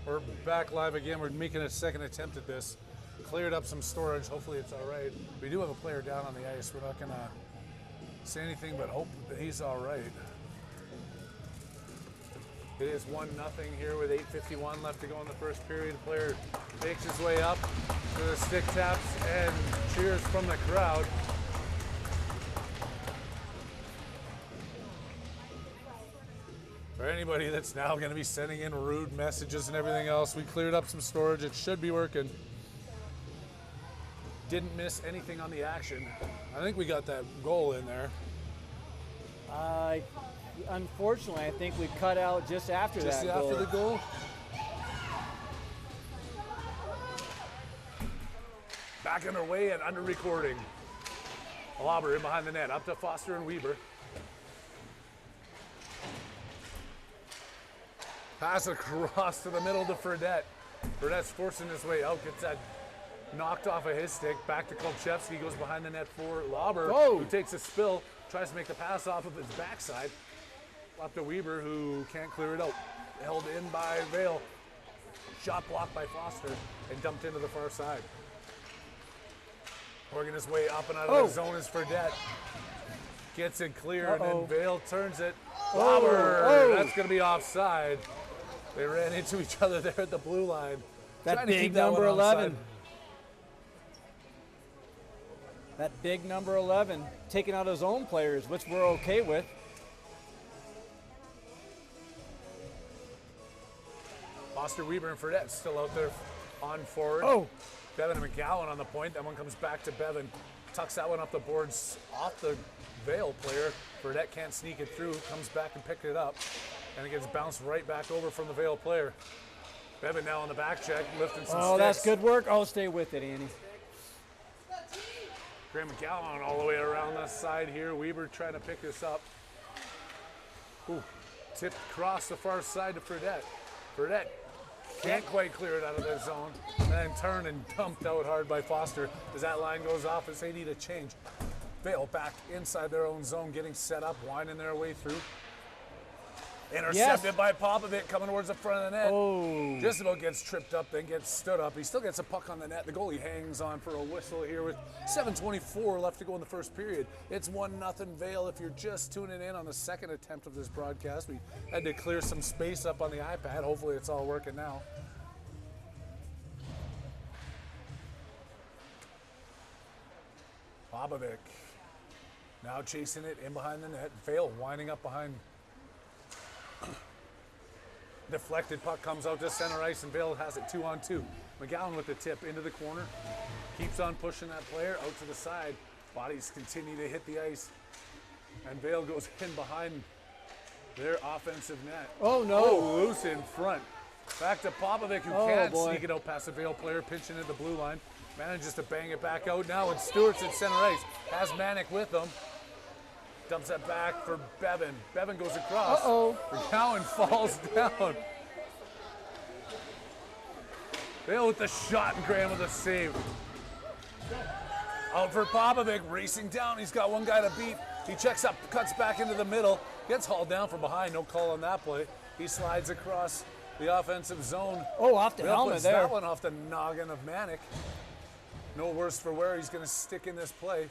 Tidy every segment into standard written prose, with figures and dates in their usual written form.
We're back live again. We're making a second attempt at this. Cleared up some storage. Hopefully it's all right. We do have a player down on the ice. We're not going to say anything but hope that he's all right. It is 1-0 here with 8:51 left to go in the first period. The player makes his way up to the stick taps and cheers from the crowd. For anybody that's now going to be sending in rude messages and everything else, we cleared up some storage. It should be working. Didn't miss anything on the action. I think we got that goal in there. Unfortunately, I think we cut out just after that goal. Just after the goal? Back underway and under recording. Lauber in behind the net, up to Foster and Weber. Pass across to the middle to Fredette. Fredette's forcing his way out, gets that knocked off of his stick. Back to Kolchevsky, goes behind the net for Lauber, who takes a spill, tries to make the pass off of his backside. Up to Weber, who can't clear it out. Held in by Vale. Shot blocked by Foster and dumped into the far side. Working his way up and out of the zone is Fredette. Gets it clear, and then Vale turns it. Lauber, that's going to be offside. They ran into each other there at the blue line. That big number 11. That big number 11 taking out his own players, which we're okay with. Foster, Weber, and Fredette still out there on forward. Bevan and McGowan on the point. That one comes back to Bevan. Tucks that one up the boards off the Vale player. Fredette can't sneak it through. Comes back and picked it up. And it gets bounced right back over from the Vale player. Bevan now on the back check, lifting some sticks. That's good work. I'll stay with it, Andy. Graham McGowan all the way around the side here. Weber trying to pick this up. Tipped across the far side to Fredette. Fredette can't quite clear it out of their zone. And then turned and dumped out hard by Foster as that line goes off as they need a change. Vale back inside their own zone, getting set up, winding their way through. Intercepted by Popovic coming towards the front of the net. Just about gets tripped up, then gets stood up. He still gets a puck on the net. The goalie hangs on for a whistle here with 7:24 left to go in the first period. It's 1-0 Vale. If you're just tuning in on the second attempt of this broadcast, we had to clear some space up on the iPad. Hopefully it's all working now. Popovic now chasing it in behind the net. Vale winding up behind. Deflected puck comes out to center ice and Vale has it 2-on-2. McGowan with the tip into the corner. Keeps on pushing that player out to the side. Bodies continue to hit the ice. And Vale goes in behind their offensive net. Loose in front. Back to Popovic, who can't sneak it out past the Vale player, pinching at the blue line. Manages to bang it back out now, and Stewart's at center ice. Has Manic with him. Dumps that back for Bevan. Bevan goes across. McGowan falls down. Vale with the shot and Graham with a save. Out for Popovic, racing down. He's got one guy to beat. He checks up, cuts back into the middle, gets hauled down from behind. No call on that play. He slides across the offensive zone. Off the helmet there. That one off the noggin of Manic. No worse for wear. He's going to stick in this play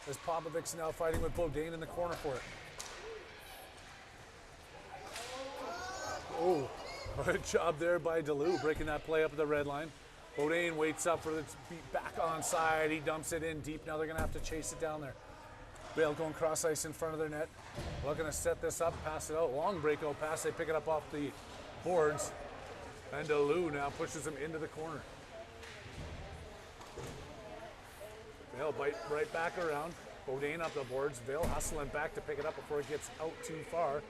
as Popovic's now fighting with Bodine in the corner for it. Good job there by DeLue, breaking that play up at the red line. Bodine waits up for the beat back onside. He dumps it in deep. Now they're going to have to chase it down there. Vale going cross ice in front of their net. Looking to set this up, pass it out. Long breakout pass. They pick it up off the boards. And DeLue now pushes him into the corner. Vale bite right back around. Bodine up the boards. Vale hustling back to pick it up before it gets out too far.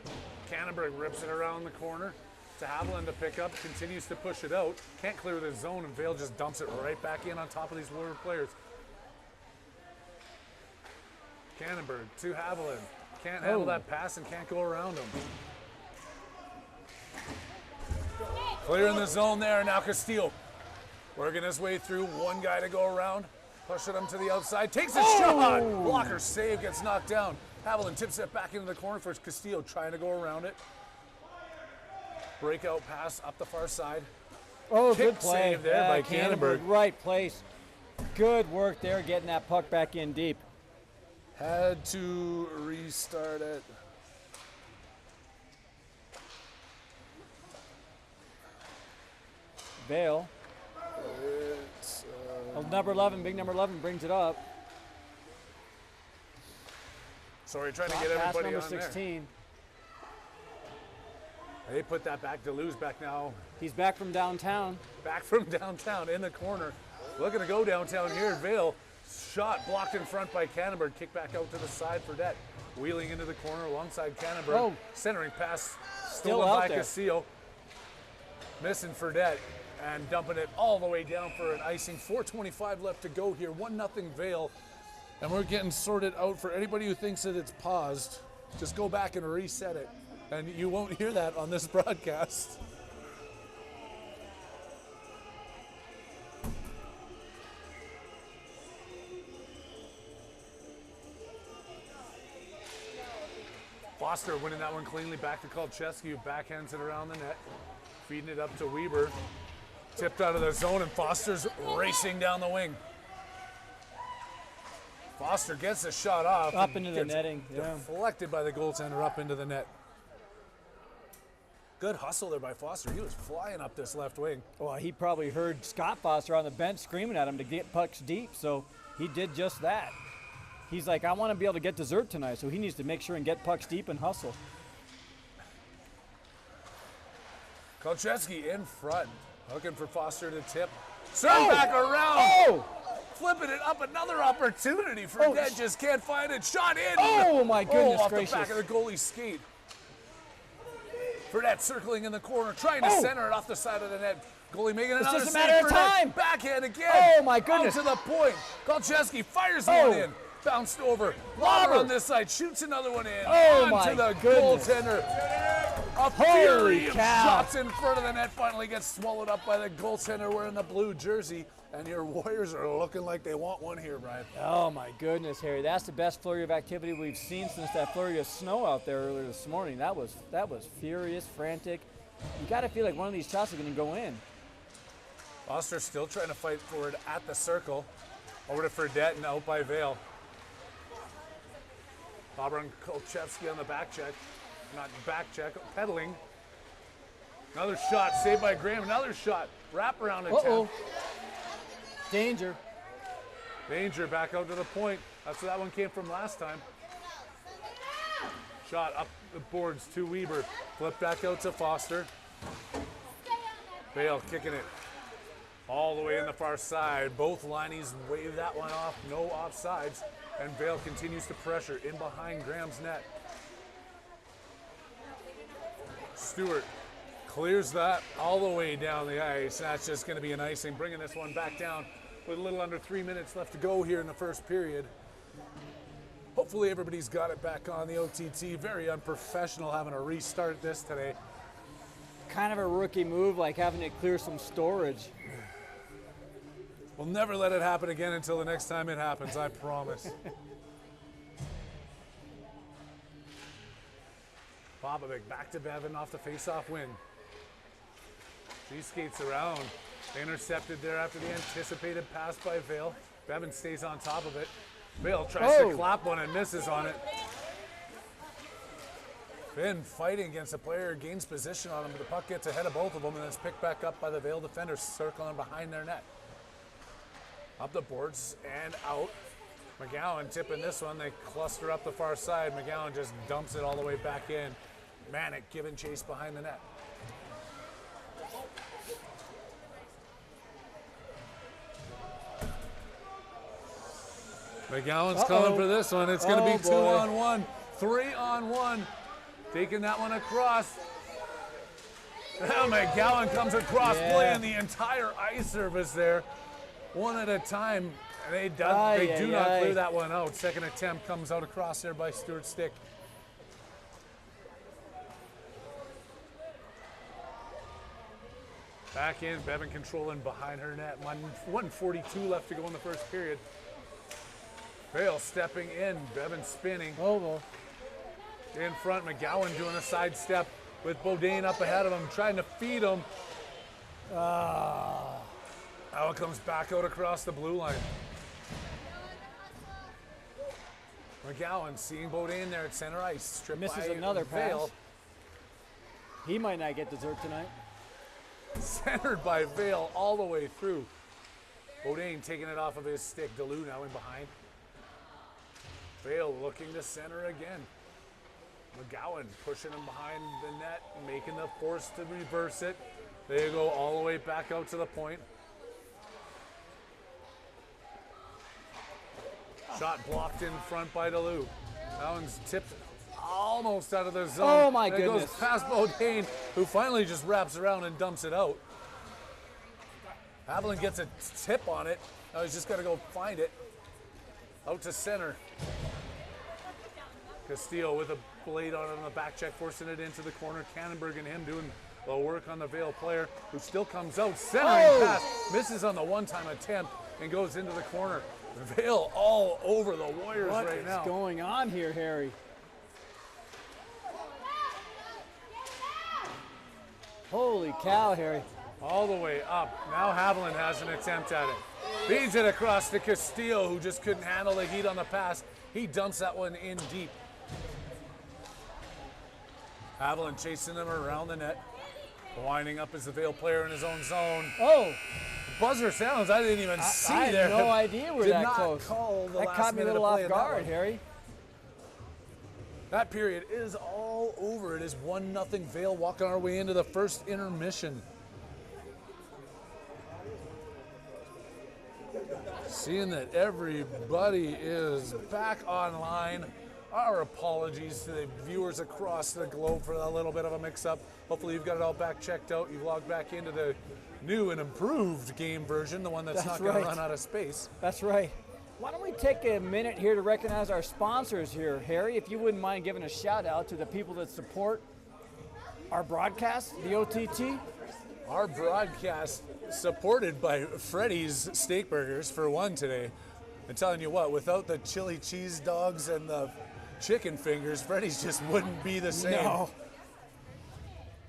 Cannonberg rips it around the corner to Haviland to pick up. Continues to push it out. Can't clear the zone, and Vale just dumps it right back in on top of these lower players. Cannonberg to Haviland. Can't handle that pass and can't go around him. Clearing the zone there. Now Castillo working his way through. One guy to go around. Pushing him to the outside, takes a shot! Blocker save, gets knocked down. Haviland tips it back into the corner for Castillo, trying to go around it. Breakout pass up the far side. Oh, Kick good play. save there by Canterbury. Right place. Good work there getting that puck back in deep. Had to restart it. Vale. It's, Number 11, big number 11 brings it up. sorry, trying to Top get pass everybody number on there. 16. They put that back to lose back now. He's back from downtown. Back from downtown in the corner. Looking to go downtown here at Vale. Shot blocked in front by Canterbury. Kick back out to the side for Det. Wheeling into the corner alongside Canterbury. Oh. Centering pass Still stolen out by there. Castillo. Missing for Det and dumping it all the way down for an icing. 4:25 left to go here. 1-0 Vale. And we're getting sorted out. For anybody who thinks that it's paused, just go back and reset it. And you won't hear that on this broadcast. Foster winning that one cleanly back to Kolcheski, who backhands it around the net. Feeding it up to Weber. Tipped out of the zone, and Foster's racing down the wing. Foster gets a shot off. Up and into the gets netting, yeah. Deflected by the goaltender up into the net. Good hustle there by Foster. He was flying up this left wing. Well, he probably heard Scott Foster on the bench screaming at him to get pucks deep, so he did just that. He's like, I want to be able to get dessert tonight, so he needs to make sure and get pucks deep and hustle. Kolcheski in front, looking for Foster to tip. Turn back around. Oh! Flipping it up, another opportunity for Oh. Det. Just can't find it. Shot in. Oh, my goodness off gracious. the back of the goalie's skate. Fredette circling in the corner, trying to Oh. center it off the side of the net. Goalie making another just a save. matter of Fredette, time. Backhand again. Oh, my goodness. Out to the point. Kolcheski fires Oh. one in. Bounced over. Lobber Lobber. on this side. Shoots another one in. Oh, On my to the goodness. goaltender. A Holy fury of cow. shots in front of the net finally gets swallowed up by the goaltender wearing the blue jersey. And your Warriors are looking like they want one here, Brian. Oh my goodness, Harry. That's the best flurry of activity we've seen since that flurry of snow out there earlier this morning. That was furious, frantic. You got to feel like one of these shots are going to go in. Foster still trying to fight for it at the circle. Over to Fredette and out by Vale. Bobron Kolchevsky on the back check. Not back check, pedaling. Another shot saved by Graham. Another shot. Wraparound attempt. Uh-oh. Danger. Danger back out to the point. That's where that one came from last time. Shot up the boards to Weber. Flip back out to Foster. Vale kicking it all the way in the far side. Both lineys wave that one off. No offsides. And Vale continues to pressure in behind Graham's net. Stewart clears that all the way down the ice. That's just going to be an icing, bringing this one back down with a little under 3 minutes left to go here in the first period. Hopefully everybody's got it back on the OTT. Very unprofessional having to restart this today. Kind of a rookie move, like having to clear some storage. We'll never let it happen again until the next time it happens, I promise. Popovic back to Bevan off the face-off win. She skates around. Intercepted there after the anticipated pass by Vale. Bevan stays on top of it. Vale tries to clap one and misses on it. Finn fighting against a player, gains position on him, but the puck gets ahead of both of them and it's picked back up by the Vale defenders circling behind their net. Up the boards and out. McGowan tipping this one. They cluster up the far side. McGowan just dumps it all the way back in. Manic giving chase behind the net. McGowan's coming for this one. It's going to be 2-on-1, 3-on-1. Taking that one across. Now McGowan comes across, playing the entire ice surface there. One at a time. And they do not clear that one out. Second attempt comes out across there by Stuart Stick. Back in, Bevan controlling behind her net. 1:42 left to go in the first period. Vale stepping in, Bevan spinning. In front, McGowan doing a sidestep with Bodine up ahead of him, trying to feed him. Now it comes back out across the blue line. McGowan seeing Bodine there at center ice. Stripped Misses by another Vale. pass. He might not get dessert tonight. Centered by Vale all the way through. Bodine taking it off of his stick. DeLue now in behind. Vale looking to center again. McGowan pushing him behind the net, making the force to reverse it. They go all the way back out to the point. Shot blocked in front by DeLue. That one's tipped almost out of the zone. Oh, my And goodness. It goes past Bodine, who finally just wraps around and dumps it out. Haviland gets a tip on it. Now he's just got to go find it. Out to center. Castillo with a blade on the back check, forcing it into the corner. Cannonberg and him doing the work on the Vale player, who still comes out. Centering pass, misses on the one-time attempt, and goes into the corner. Vale all over the Warriors right now. What's going on here, Harry? Holy cow, Harry. All the way up. Now Haviland has an attempt at it. Feeds it across to Castillo, who just couldn't handle the heat on the pass. He dumps that one in deep. Haviland chasing him around the net. Winding up as the Vale player in his own zone. Oh, Buzzer sounds, I didn't even see I there. had no idea we're Did that not close. call the That last caught me a minute little of play off in that guard, one. Harry. That period is all over. It is 1-0 Vale, walking our way into the first intermission. Seeing that everybody is back online. Our apologies to the viewers across the globe for a little bit of a mix-up. Hopefully you've got it all back checked out. You've logged back into the new and improved game version, the one that's not going right. to run out of space. That's right. Why don't we take a minute here to recognize our sponsors here, Harry, if you wouldn't mind giving a shout out to the people that support our broadcast, the OTT. Our broadcast supported by Freddy's Steak Burgers for one today. I'm telling you what, without the chili cheese dogs and the chicken fingers, Freddy's just wouldn't be the same. No.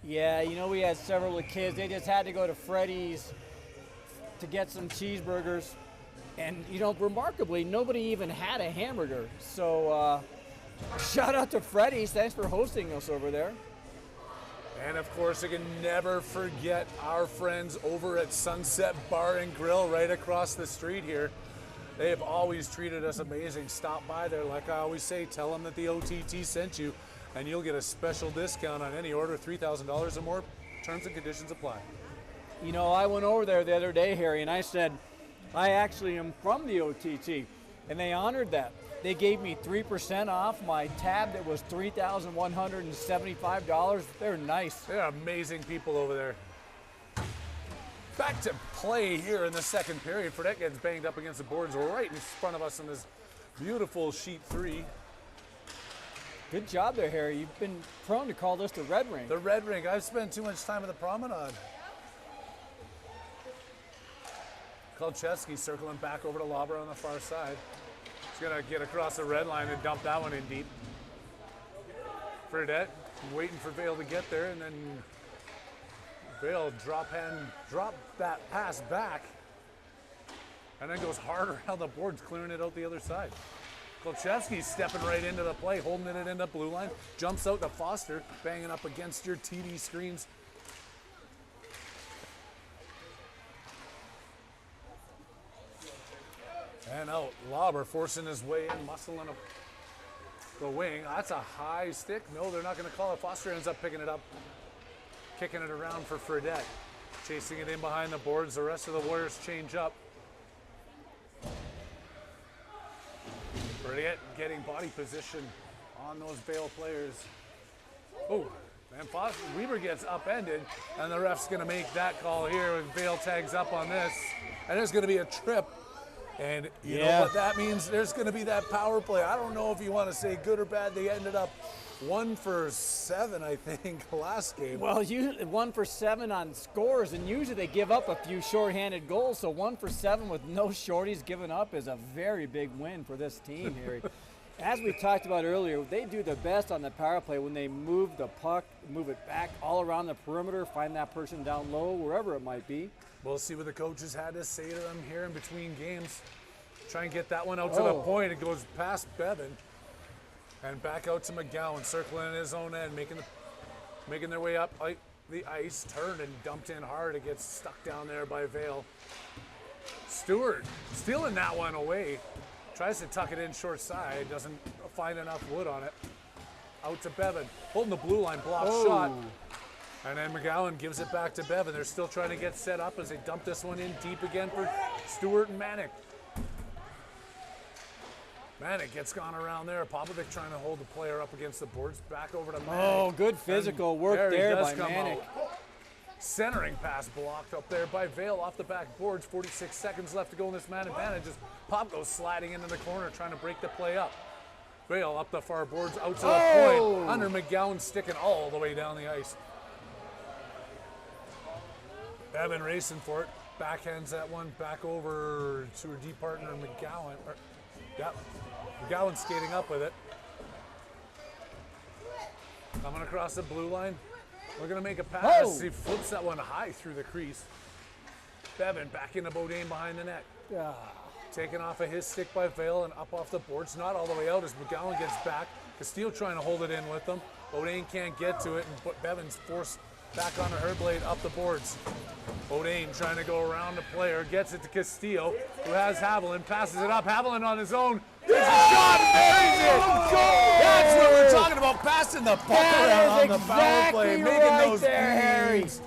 Yeah, you know, we had several of the kids. They just had to go to Freddy's to get some cheeseburgers. And, you know, remarkably, nobody even had a hamburger. So, shout out to Freddy's. Thanks for hosting us over there. And of course, I can never forget our friends over at Sunset Bar and Grill right across the street here. They have always treated us amazing. Stop by there, like I always say, tell them that the OTT sent you, and you'll get a special discount on any order, $3,000 or more. Terms and conditions apply. You know, I went over there the other day, Harry, and I said, I actually am from the OTT, and they honored that. They gave me 3% off my tab that was $3,175. They're nice. They're amazing people over there. Back to play here in the second period. Fredette gets banged up against the boards right in front of us in this beautiful sheet 3. Good job there, Harry. You've been prone to call this the Red Ring. The Red Ring. I've spent too much time at the promenade. Kolchevsky circling back over to Lauber on the far side. He's going to get across the red line and dump that one in deep. Fredette waiting for Vale to get there, and then Vale drop that pass back, and then goes harder around the boards, clearing it out the other side. Kolchevsky's stepping right into the play, holding it in the blue line, jumps out to Foster, banging up against your TV screens. And out, Lauber forcing his way in, muscling up the wing. That's a high stick. No, they're not going to call it. Foster ends up picking it up, kicking it around for Fredette. Chasing it in behind the boards. The rest of the Warriors change up. Fredette getting body position on those Vale players. Oh, and Weber gets upended, and the ref's going to make that call here when Vale tags up on this. And there's going to be a trip. And you know what that means? There's going to be that power play. I don't know if you want to say good or bad. They ended up 1 for 7, I think, last game. Well, 1 for 7 on scores, and usually they give up a few shorthanded goals. So 1 for 7 with no shorties given up is a very big win for this team, Harry. As we talked about earlier, they do the best on the power play when they move the puck, move it back all around the perimeter, find that person down low, wherever it might be. We'll see what the coaches had to say to them here in between games. Try and get that one out to the point. It goes past Bevan and back out to McGowan, circling in his own end, making their way up the ice, turned and dumped in hard. It gets stuck down there by Vale. Stewart stealing that one away. Tries to tuck it in short side, doesn't find enough wood on it. Out to Bevan, holding the blue line, block shot. And then McGowan gives it back to Bevan. They're still trying to get set up as they dump this one in deep again for Stewart and Manick. Manick gets gone around there. Popovic trying to hold the player up against the boards. Back over to Manick. Oh, good physical work there by Manick. Centering pass blocked up there by Vale off the back boards. 46 seconds left to go in this man advantage. As Pop goes sliding into the corner, trying to break the play up. Vale up the far boards, out to the point. Under McGowan, sticking all the way down the ice. Bevan racing for it. Backhands that one back over to her deep partner McGowan. McGowan skating up with it. Coming across the blue line. We're going to make a pass. He flips that one high through the crease. Bevan back into Bodine behind the net. Taken off of his stick by Vale and up off the boards. Not all the way out as McGowan gets back. Castillo trying to hold it in with them. Bodine can't get to it, and Bevan's forced back onto her blade up the boards. Bodine trying to go around the player. Gets it to Castillo, who has Haviland. Passes it up. Haviland on his own. Takes a shot and buries it. That's what we're talking about. Passing the puck around on the power play. Making those beans.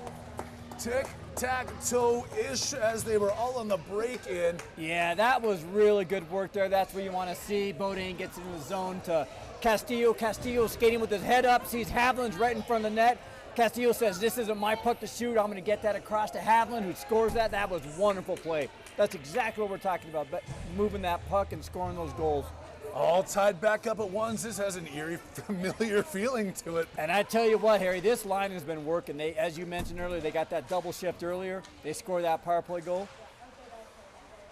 Tic-tac-toe-ish as they were all on the break-in. Yeah, that was really good work there. That's what you want to see. Bodine gets into the zone to Castillo. Castillo skating with his head up. Sees Haviland's right in front of the net. Castillo says, this isn't my puck to shoot. I'm going to get that across to Haviland, who scores that. That was wonderful play. That's exactly what we're talking about, moving that puck and scoring those goals. All tied back up at once. This has an eerie, familiar feeling to it. And I tell you what, Harry, this line has been working. They, as you mentioned earlier, they got that double shift earlier. They scored that power play goal.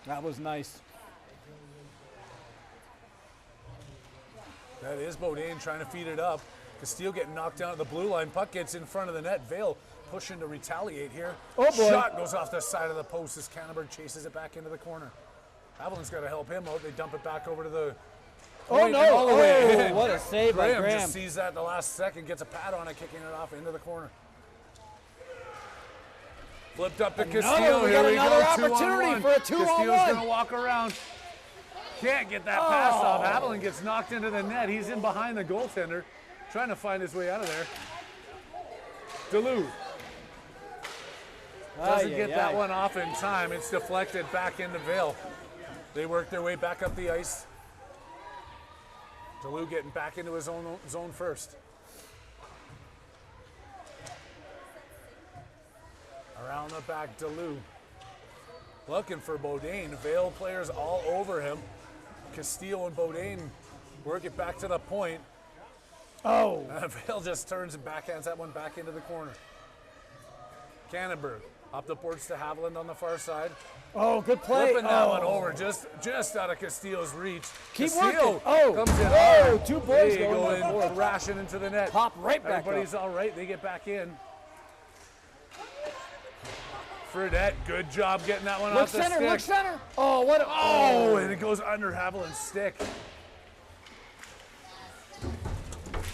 That was nice. That is Bodine trying to feed it up. Castillo getting knocked down at the blue line. Puck gets in front of the net. Vale pushing to retaliate here. Oh boy. Shot goes off the side of the post as Canterbury chases it back into the corner. Haviland's got to help him out. They dump it back over to the Oh no! all the way in. What a save by Graham Graham. just sees that in the last second, gets a pad on it, kicking it off into the corner. Flipped up to Castillo. We Here got we another go. opportunity for a 2-on-1. Castillo's going to walk around. Can't get that pass off. Haviland gets knocked into the net. He's in behind the goaltender, trying to find his way out of there. Duluth doesn't get that one off in time. It's deflected back into Vale. They work their way back up the ice. Duluth getting back into his own zone first. Around the back, Duluth looking for Bodine. Vale players all over him. Castillo and Bodine work it back to the point. Vale just turns and backhands that one back into the corner. Canterbury up the boards to Haviland on the far side. Oh, good play. Flipping that one over just out of Castillo's reach. Keep Castillo working. comes in hard. Two boys They going go forward. in, crashing into the net. Pop right back Everybody's all right. They get back in. Fredette, good job getting that one off the stick. Look center. Oh, what a, And it goes under Haviland's stick.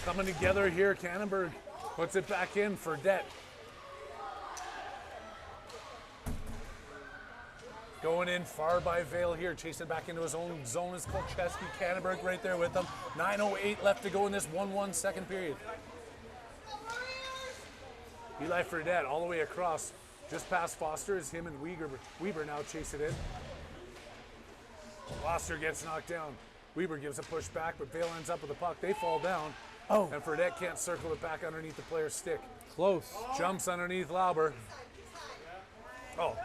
Coming together here, Cannonberg puts it back in for Fredette. Going in far by Vale here, chasing back into his own zone is Kolcheski. Cannonberg right there with them. 9:08 left to go in this 1-1 second period. Eli Fredette all the way across. Just past Foster as him and Weber now chase it in. Foster gets knocked down. Weber gives a push back, but Vale ends up with the puck. They fall down. And Fredette can't circle it back underneath the player's stick. close. Jumps underneath Lauber. Out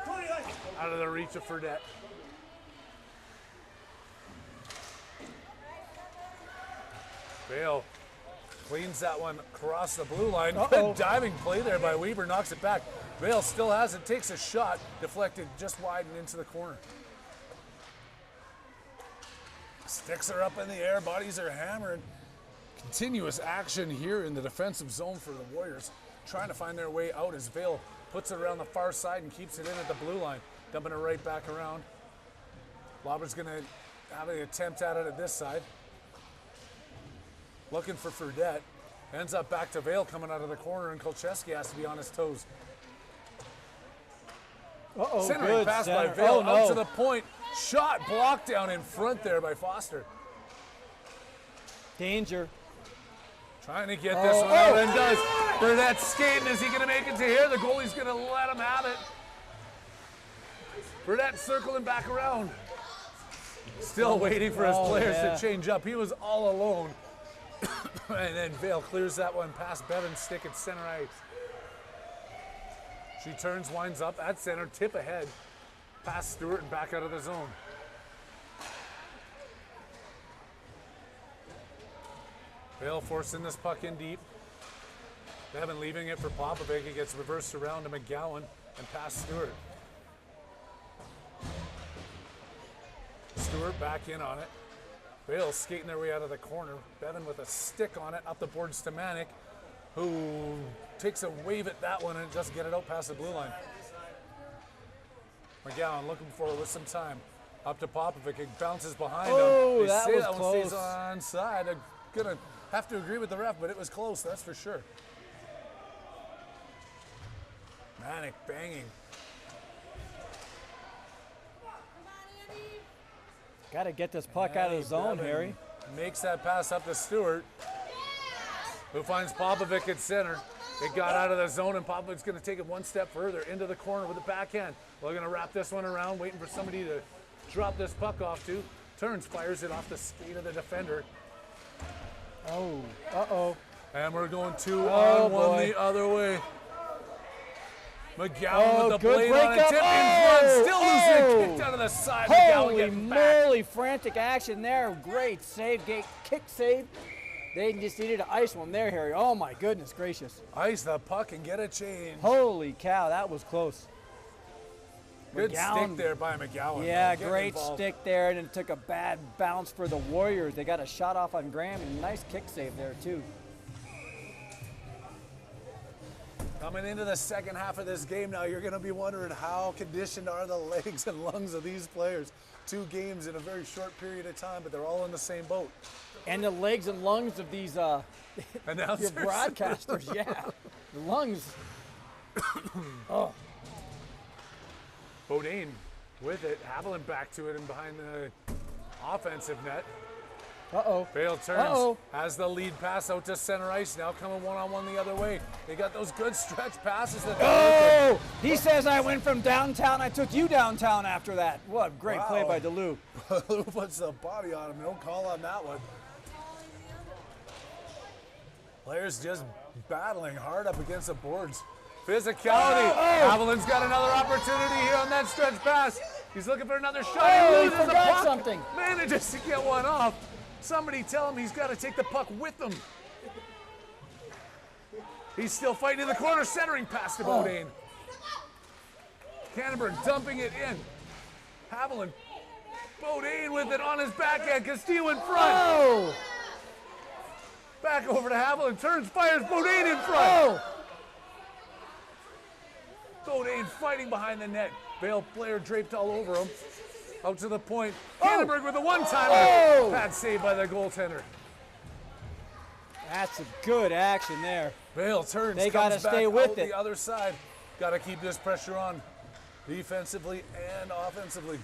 of the reach of Fredette. Vale cleans that one across the blue line. Good diving play there by Weber, knocks it back. Vale still has it, takes a shot, deflected just wide and into the corner. Sticks are up in the air, bodies are hammering. Continuous action here in the defensive zone for the Warriors, trying to find their way out as Vale puts it around the far side and keeps it in at the blue line, dumping it right back around. Lobber's going to have an attempt at it at this side. Looking for Fredette. Ends up back to Vale coming out of the corner, and Kolcheski has to be on his toes. Centering good pass center. by Vale, Oh, out no. to the point. Shot blocked down in front there by Foster. Danger. Trying to get this one out and does. Fredette skating. Is he going to make it to here? The goalie's going to let him have it. Fredette circling back around. Still waiting for his players to change up. He was all alone. And then Vale clears that one past Bevan's stick at center ice. She turns, winds up at center, tip ahead, past Stewart and back out of the zone. Vale forcing this puck in deep. Bevan leaving it for Popovic. It gets reversed around to McGowan and past Stewart. Stewart back in on it. Vale skating their way out of the corner. Bevan with a stick on it, up the boards to Manick, who takes a wave at that one and doesn't get it out past the blue line. McGowan looking for it with some time. Up to Popovic, it bounces behind him. They that say was that one close. stays on side. I'm gonna have to agree with the ref, but it was close, that's for sure. Manick banging. Got to get this puck out of the zone, Bevan Harry. Makes that pass up to Stewart, who finds Popovic at center. It got out of the zone, and Popovic's going to take it one step further into the corner with the backhand. We're going to wrap this one around, waiting for somebody to drop this puck off to. Turns, fires it off the skate of the defender. And we're going 2-on-1 boy. the other way. McGowan with the good blade on a breakup. tip in front, still losing it, kicked out of the side. McGowan Holy getting back. moly, frantic action there. Great save, kick save. They just needed to ice one there, Harry. Oh my goodness gracious. Ice the puck and get a change. Holy cow, that was close. Good McGowan. stick there by McGowan. Yeah, Getting great involved. stick there, and it took a bad bounce for the Warriors. They got a shot off on Graham, and nice kick save there too. Coming into the second half of this game now, you're going to be wondering how conditioned are the legs and lungs of these players. 2 games in a very short period of time, but they're all in the same boat. And the legs and lungs of these your Announcers. broadcasters, yeah. The lungs. Bodine with it. Haviland back to it and behind the offensive net. Vale turns, has the lead pass out to center ice, now coming one-on-one the other way. They got those good stretch passes that He says I went from downtown, I took you downtown after that. What great play by DeLue. Who puts the body on him? Don't call on that one. Players just battling hard up against the boards. Physicality. Haviland's got another opportunity here on that stretch pass. He's looking for another shot. He He loses the forgot puck. something. Manages to get one off. Somebody tell him he's got to take the puck with him. He's still fighting in the corner, centering pass to Bodine. Cannonberg dumping it in. Haviland. Bodine with it on his backhand. Castillo in front. Back over to Haviland. Turns, fires. Bodine in front. Bodine fighting behind the net. Vale player draped all over him. Out to the point. Cannonberg with a one-timer. Bad save by the goaltender. That's a good action there. Vale turns. They got to stay with it. The other side. Got to keep this pressure on, defensively and offensively.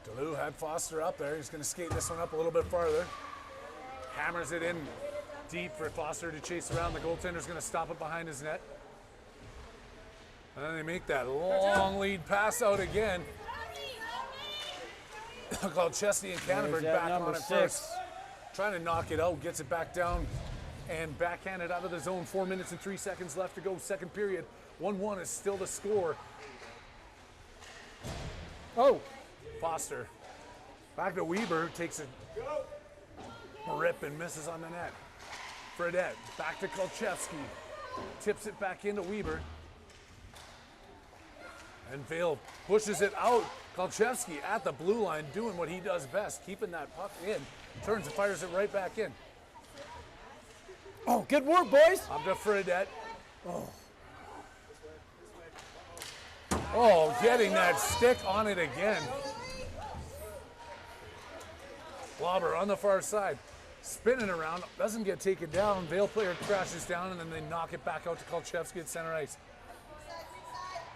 DeLue had Foster up there. He's going to skate this one up a little bit farther. Hammers it in deep for Foster to chase around. The goaltender's going to stop it behind his net. And then they make that long lead pass out again. Called Chesney and Cannonberg back on it first. Trying to knock it out, gets it back down and backhanded out of the zone. 4 minutes and 3 seconds left to go, second period. 1-1 is still the score. Foster. Back to Weber, takes a rip and misses on the net. Fredette, back to Kolchevsky. Tips it back into Weber. And Vale pushes it out. Kolchevsky at the blue line doing what he does best, keeping that puck in. Turns and fires it right back in. Oh, good work, boys. Up to Fredette. Oh, getting that stick on it again. Blobber on the far side. Spinning around, doesn't get taken down. Vale player crashes down, and then they knock it back out to Kolchevsky at center ice.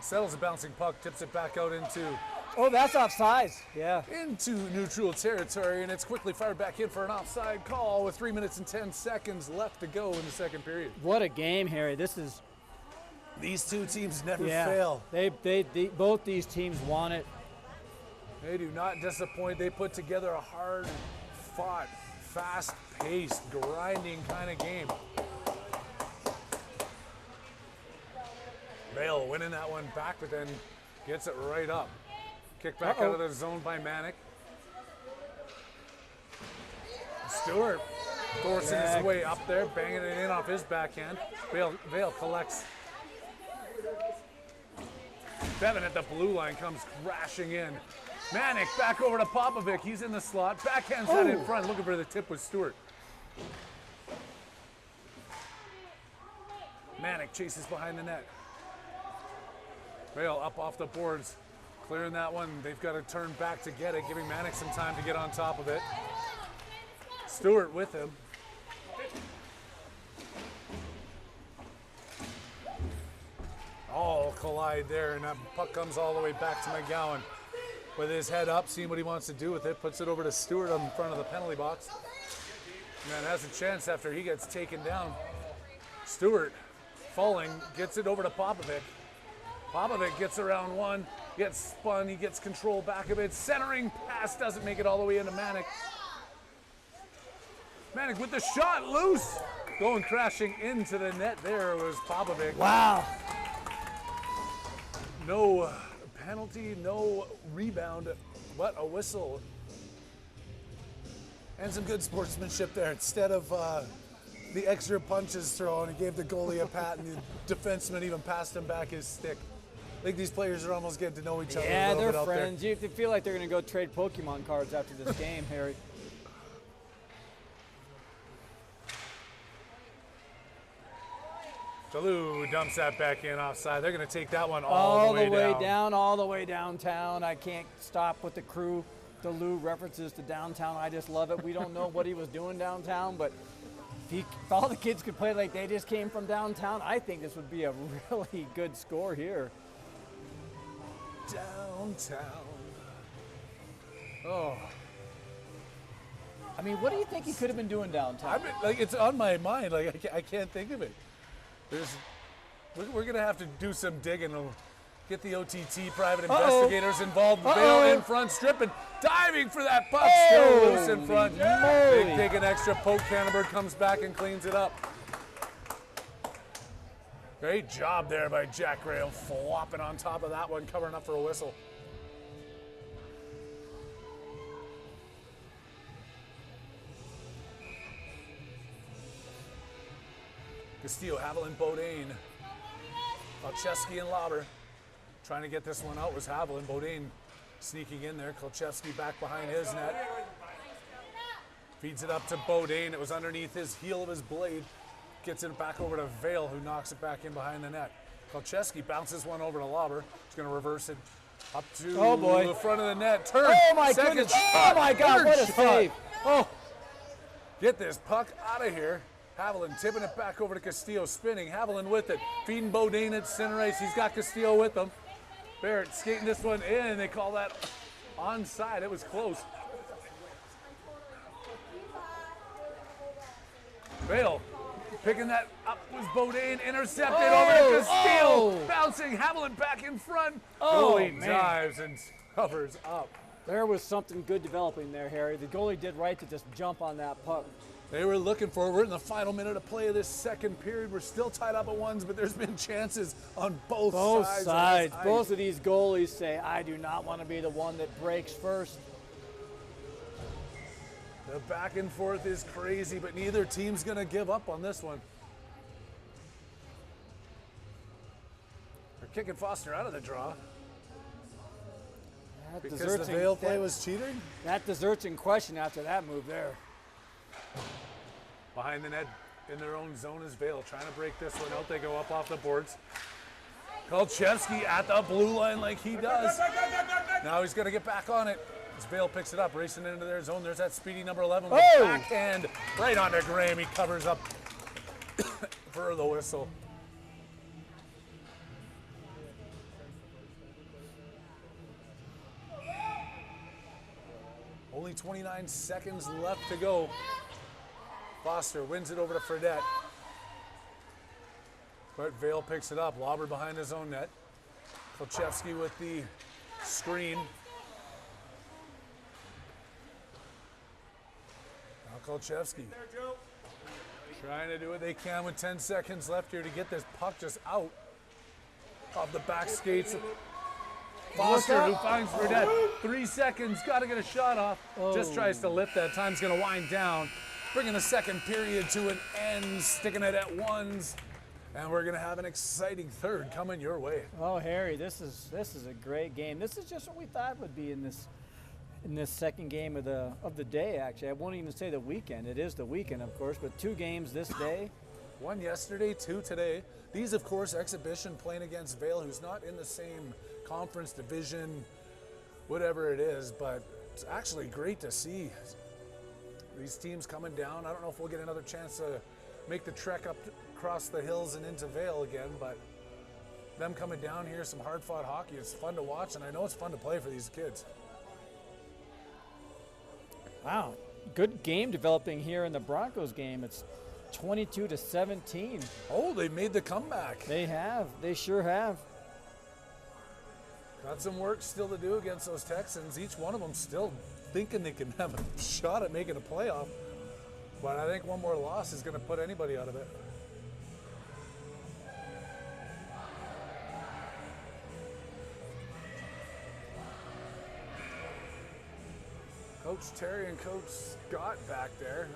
Settles a bouncing puck, tips it back out into that's offsides. Yeah. into neutral territory, and it's quickly fired back in for an offside call with 3 minutes and 10 seconds left to go in the second period. What a game, Harry. This is These two teams never fail. They both these teams want it. They do not disappoint. They put together a hard-fought, fast-paced, grinding kind of game. Vale winning that one back, but then gets it right up. Kicked back out of the zone by Manic. Stewart forcing his way up there, banging it in off his backhand. Vale collects. Bevan at the blue line comes crashing in. Manic back over to Popovic. He's in the slot. Backhands that in front, looking for the tip with Stewart. Manic chases behind the net. Vale up off the boards, clearing that one. They've got to turn back to get it, giving Manic some time to get on top of it. Stewart with him. All collide there, and that puck comes all the way back to McGowan. With his head up, seeing what he wants to do with it, puts it over to Stewart on the front of the penalty box. And then has a chance after he gets taken down. Stewart, falling, gets it over to Popovic. Popovic gets around one, gets spun, he gets control back of it. Centering pass doesn't make it all the way into Manic. Manic with the shot, loose. Going crashing into the net there was Popovic. Wow. No penalty, no rebound, but a whistle. And some good sportsmanship there. Instead of the extra punches thrown, he gave the goalie a pat, and the defenseman even passed him back his stick. I think these players are almost getting to know each other a Yeah, little they're bit out there. friends. You feel like they're going to go trade Pokemon cards after this game, Harry. Duluth dumps that back in offside. They're going to take that one all the way down. All the way downtown. I can't stop with the crew. Duluth references to downtown. I just love it. We don't know what he was doing downtown, but if all the kids could play like they just came from downtown, I think this would be a really good score here. Downtown. Oh. I mean, what do you think he could have been doing downtown? It's on my mind. I can't think of it. We're gonna have to do some digging. We'll get the OTT private investigators involved. Vale in front, stripping, diving for that puck, still loose in front. They take an extra poke. Canterbury comes back and cleans it up. Great job there by Jack Graham, flopping on top of that one, covering up for a whistle. Castillo, Haviland, Bodine, Kolchevsky, and Lauber. Trying to get this one out was Haviland. Bodine sneaking in there. Kolchevsky back behind his net. Feeds it up to Bodine. It was underneath his heel of his blade. Gets it back over to Vale, who knocks it back in behind the net. Kolchevsky bounces one over to Lauber. He's going to reverse it up to the front of the net. Turn. Oh my goodness. Oh my God, what a save. Oh, get this puck out of here. Haviland tipping it back over to Castillo, spinning. Haviland with it. Feeding Bodine at center ice. He's got Castillo with him. Barrett skating this one in. They call that onside. It was close. Vale picking that up was Bodine. Intercepted over to Castillo. Bouncing. Haviland back in front. Goalie dives and covers up. There was something good developing there, Harry. The goalie did right to just jump on that puck. They were looking for it. We're in the final minute of play of this second period. We're still tied up at ones, but there's been chances on both sides. Both of these goalies say, I do not want to be the one that breaks first. The back and forth is crazy, but neither team's going to give up on this one. They're kicking Foster out of the draw. That Because deserts the in- Vale play that- was cheating? That deserts in question after that move there. Behind the net in their own zone is Vale, trying to break this one out. They go up off the boards. Kolchevsky at the blue line like he does. Now he's going to get back on it. As Vale picks it up, racing into their zone. There's that speedy number 11 with Oh! backhand right onto Graham. He covers up for the whistle. Only 29 seconds left to go. Foster wins it over to Fredette. But Vale picks it up. Lauber behind his own net. Kolchevsky with the screen. Now Kolchevsky trying to do what they can with 10 seconds left here to get this puck just out of the back skates. Foster, who finds Fredette. 3 seconds, got to get a shot off. Just tries to lift that. Time's going to wind down. Bringing the second period to an end, sticking it at ones. And we're going to have an exciting third coming your way. Oh, Harry, this is a great game. This is just what we thought would be in this second game of the day. Actually, I won't even say the weekend. It is the weekend, of course, but 2 games this day. 1 yesterday, 2 today. These, of course, exhibition playing against Vale, who's not in the same conference division, whatever it is, but it's actually great to see these teams coming down. I don't know if we'll get another chance to make the trek up across the hills and into Vale again, but them coming down here, some hard-fought hockey, it's fun to watch, and I know it's fun to play for these kids. Wow, good game developing here in the Broncos game. It's 22-17. Oh, they made the comeback. They have. They sure have. Got some work still to do against those Texans. Each one of them still thinking they can have a shot at making a playoff. But I think one more loss is going to put anybody out of it. Coach Terry and Coach Scott back there,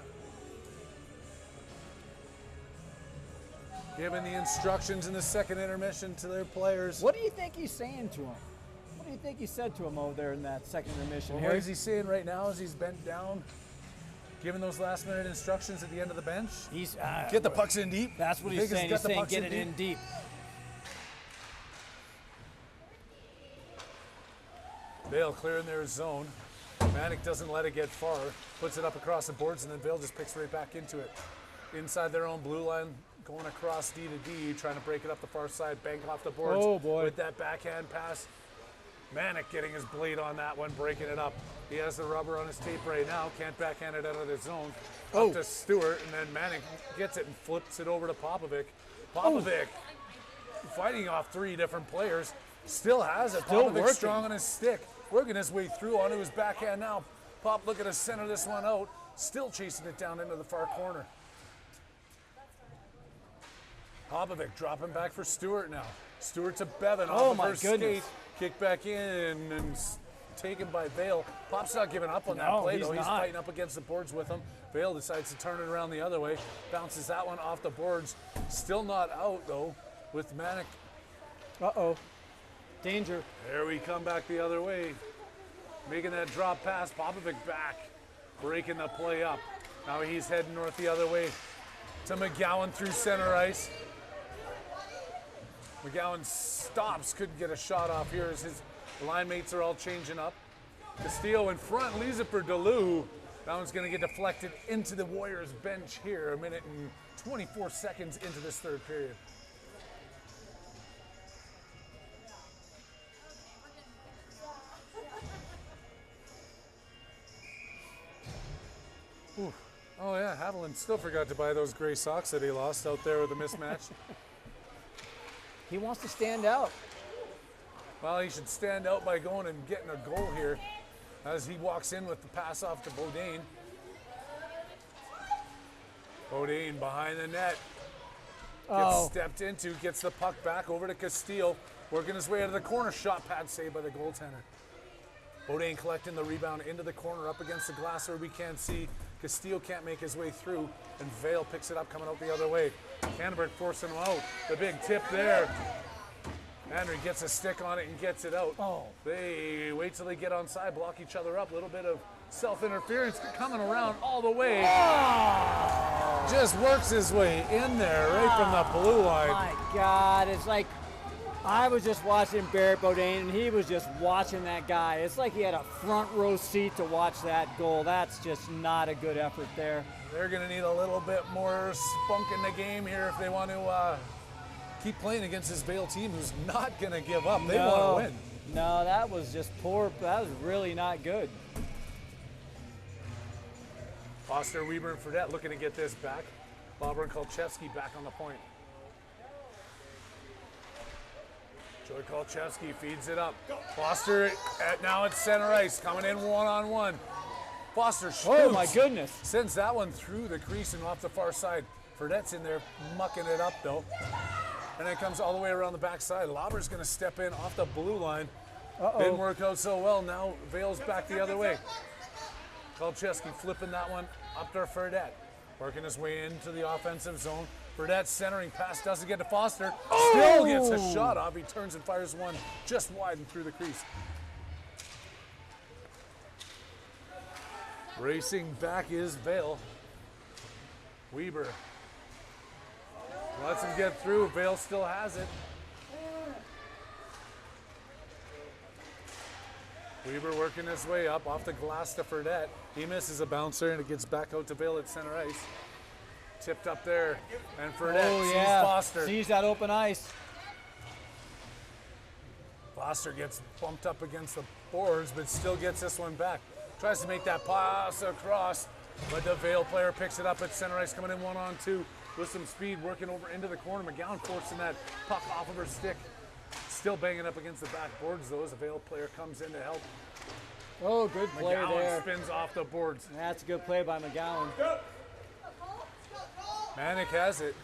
giving the instructions in the second intermission to their players. What do you think he's saying to him? What do you think he said to him over there in that second intermission? Well, what is he saying right now as he's bent down, giving those last minute instructions at the end of the bench? He's Get the pucks in deep. That's what You he's think saying. got He's the saying pucks get it in deep. Vale clearing their zone. Manic doesn't let it get far. Puts it up across the boards, and then Vale just picks right back into it. Inside their own blue line, going across D to D, trying to break it up the far side, bank off the boards. Oh, boy. With that backhand pass. Manic getting his blade on that one, breaking it up. He has the rubber on his tape right now. Can't backhand it out of the zone. Oh. Up to Stewart, and then Manic gets it and flips it over to Popovic. Popovic fighting off 3 different players. Still has it. Still Popovic working. strong on his stick. Working his way through onto his backhand now. Pop looking to center this one out. Still chasing it down into the far corner. Popovic dropping back for Stewart now. Stewart to Bevan off of my her goodness. skate. Kick back in and taken by Vale. Pop's not giving up on that No, play he's though. He's not. fighting up against the boards with him. Vale decides to turn it around the other way. Bounces that one off the boards. Still not out though with Manic. Uh-oh. Danger. There we come back the other way. Making that drop pass. Popovic back. Breaking the play up. Now he's heading north the other way to McGowan through center ice. McGowan stops. Couldn't get a shot off here as his line mates are all changing up. Castillo in front. Leaves it for Delu. That one's going to get deflected into the Warriors bench here. 1 minute and 24 seconds into this third period. Ooh. Oh yeah, Haviland still forgot to buy those gray socks that he lost out there with the mismatch. He wants to stand out. Well, he should stand out by going and getting a goal here as he walks in with the pass off to Bodine. Bodine behind the net. Gets stepped into, gets the puck back over to Castillo, working his way out of the corner. Shot pad saved by the goaltender. Bodine collecting the rebound into the corner up against the glass where we can't see. Castillo can't make his way through, and Vale picks it up coming out the other way. Canterbury forcing him out. The big tip there. Henry gets a stick on it and gets it out. Oh. They wait till they get on side, block each other up. A little bit of self-interference coming around all the way. Just works his way in there right from the blue line. My God, it's like I was just watching Barrett Bodine, and he was just watching that guy. It's like he had a front row seat to watch that goal. That's just not a good effort there. They're going to need a little bit more spunk in the game here if they want to keep playing against this Vale team who's not going to give up. They want to win. No, that was just poor. That was really not good. Foster, Weber, and Fredette looking to get this back. Bobber and Kolchevsky back on the point. Joey Kolchevsky feeds it up. Foster now at center ice, coming in one-on-one. Foster shoots. Oh my goodness. Sends that one through the crease and off the far side. Fredette's in there mucking it up though. And it comes all the way around the backside. Lauber's gonna step in off the blue line. Didn't work out so well. Now Vale's back the other way. Kolchevsky flipping that one up to Fredette. Working his way into the offensive zone. Fredette centering pass doesn't get to Foster. Still gets a shot off. He turns and fires one just wide and through the crease. Racing back is Vale. Weber lets him get through. Vale still has it. Weber working his way up off the glass to Fredette. He misses a bouncer and it gets back out to Vale at center ice. Tipped up there, and Fredette sees Foster. Sees that open ice. Foster gets bumped up against the boards, but still gets this one back. Tries to make that pass across, but the Vale player picks it up at center ice, coming in 1-on-2 with some speed, working over into the corner. McGowan forcing that puck off of her stick. Still banging up against the back boards, though, as the Vale player comes in to help. Oh, good play McGowan there. spins off the boards. That's a good play by McGowan. Manick has it.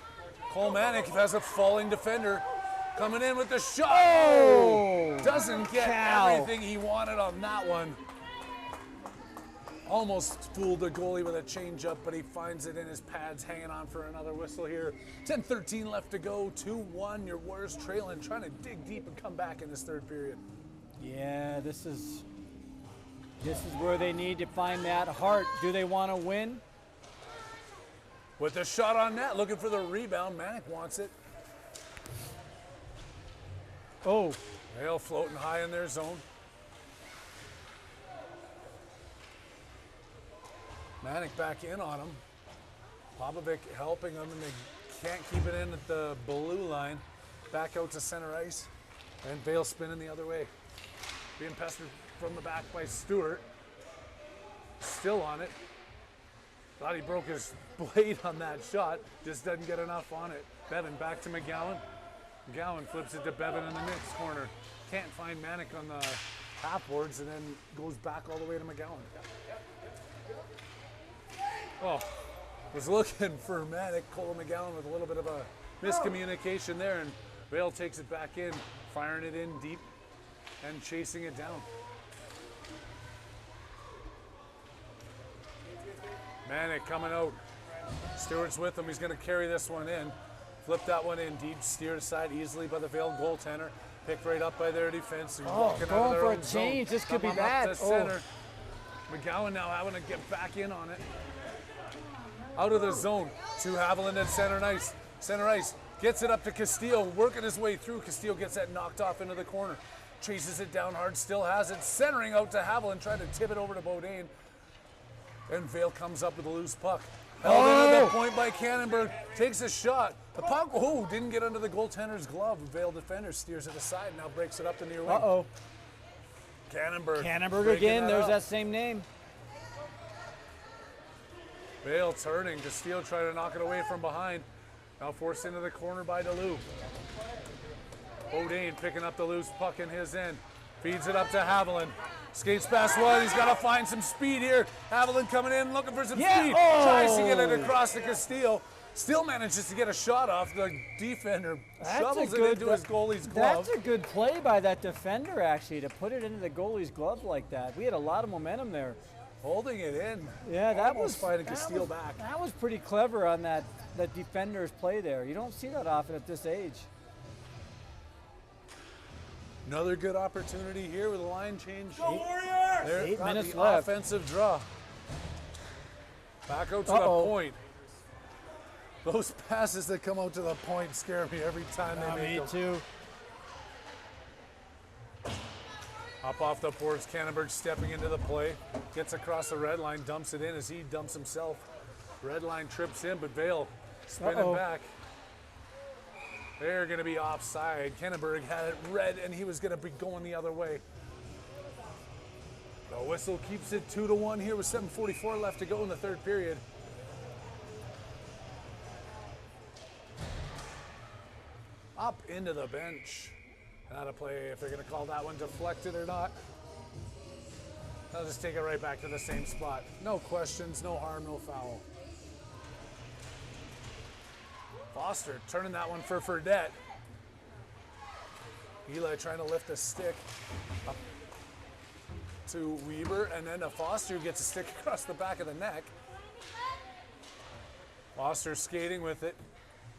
Cole Manick has a falling defender. Coming in with the shot. Oh! Doesn't get Cow. everything he wanted on that one. Almost fooled the goalie with a changeup, but he finds it in his pads, hanging on for another whistle here. 10:13 left to go. 2-1. Your Warriors trailing, trying to dig deep and come back in this third period. Yeah, this is where they need to find that heart. Do they want to win? With the shot on net, looking for the rebound. Manick wants it. Oh, Vale floating high in their zone. Manick back in on him. Popovic helping him, and they can't keep it in at the blue line. Back out to center ice, and Vale spinning the other way. Being pestered from the back by Stewart. Still on it. Thought he broke his blade on that shot. Just doesn't get enough on it. Bevan back to McGowan. McGowan flips it to Bevan in the next corner. Can't find Manick on the half boards, and then goes back all the way to McGowan. Oh, was looking for Manick. Cole McGowan with a little bit of a miscommunication there, and Vale takes it back in, firing it in deep and chasing it down. Manick coming out. Stewart's with him. He's going to carry this one in. Flip that one in deep, steered aside easily by the Vale goaltender. Picked right up by their defense. Walking out of going their for a own zone. change. This could be Come on bad. up to center. McGowan now having to get back in on it. Out of the zone to Haviland at center ice. Center ice gets it up to Castillo, working his way through. Castillo gets that knocked off into the corner. Chases it down hard, still has it. Centering out to Haviland, trying to tip it over to Bodine. And Vale comes up with a loose puck. Held into the point by Cannonberg. Takes a shot. The puck, didn't get under the goaltender's glove. Vale defender steers it aside, now breaks it up the near wing. uh-oh. Cannonberg. Cannonberg again. There's up. that same name. Vale turning. Castillo trying to knock it away from behind. Now forced into the corner by DeLue. Bodine picking up the loose puck in his end. Feeds it up to Haviland. Skates past one. He's got to find some speed here. Haviland coming in, looking for some speed. Tries to get it across to Castillo. Still manages to get a shot off. The defender shovels it into his goalie's glove. That's a good play by that defender, actually, to put it into the goalie's glove like that. We had a lot of momentum there. Holding it in. Yeah, that Almost was fighting Castillo back. That was pretty clever on that defender's play there. You don't see that often at this age. Another good opportunity here with a line change. There, 8 minutes the left. Offensive draw. Back out to Uh-oh. the point. Those passes that come out to the point scare me every time they make Me them. too. Up off the boards, Cannonberg stepping into the play. Gets across the red line, dumps it in as he dumps himself. Red line trips in, but Vale spinning back. They're going to be offside. Cannonberg had it red, and he was going to be going the other way. The whistle keeps it 2-1 here with 7:44 left to go in the third period. Up into the bench. Not a play if they're going to call that one deflected or not. They'll just take it right back to the same spot. No questions, no harm, no foul. Foster turning that one for Fredette. Eli trying to lift the stick up to Weber, and then Foster gets a stick across the back of the neck. Foster skating with it,